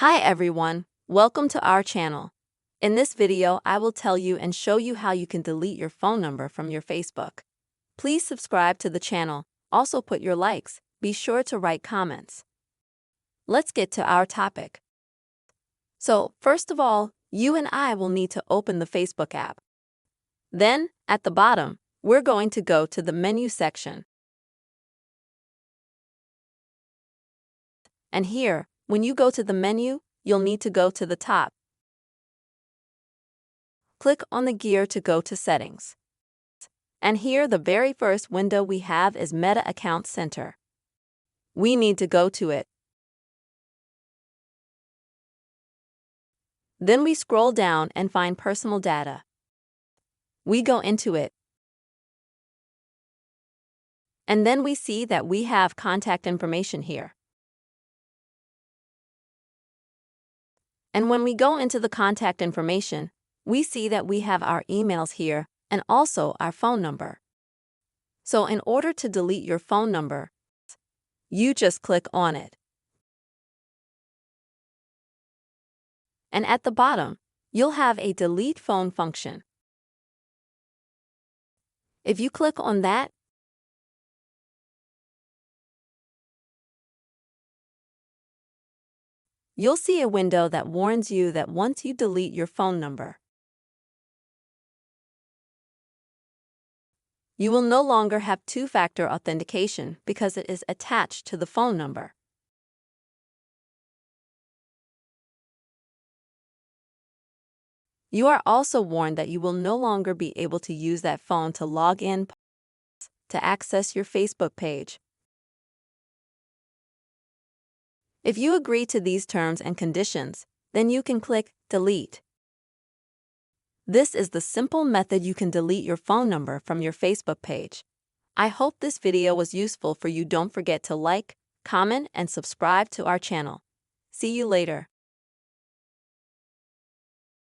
Hi everyone, welcome to our channel. In this video, I will tell you and show you how you can delete your phone number from your Facebook. Please subscribe to the channel, also put your likes, be sure to write comments. Let's get to our topic. So, first of all, you and I will need to open the Facebook app. Then, at the bottom, we're going to go to the menu section. And here, when you go to the menu, you'll need to go to the top. Click on the gear to go to Settings. And here the very first window we have is Meta Account Center. We need to go to it. Then we scroll down and find Personal Data. We go into it. And then we see that we have contact information here. And when we go into the contact information, we see that we have our emails here and also our phone number. So in order to delete your phone number, you just click on it. And at the bottom, you'll have a Delete Phone function. If you click on that, you'll see a window that warns you that once you delete your phone number, you will no longer have two-factor authentication because it is attached to the phone number. You are also warned that you will no longer be able to use that phone to log in to access your Facebook page. If you agree to these terms and conditions, then you can click Delete. This is the simple method you can delete your phone number from your Facebook page. I hope this video was useful for you. Don't forget to like, comment, and subscribe to our channel. See you later.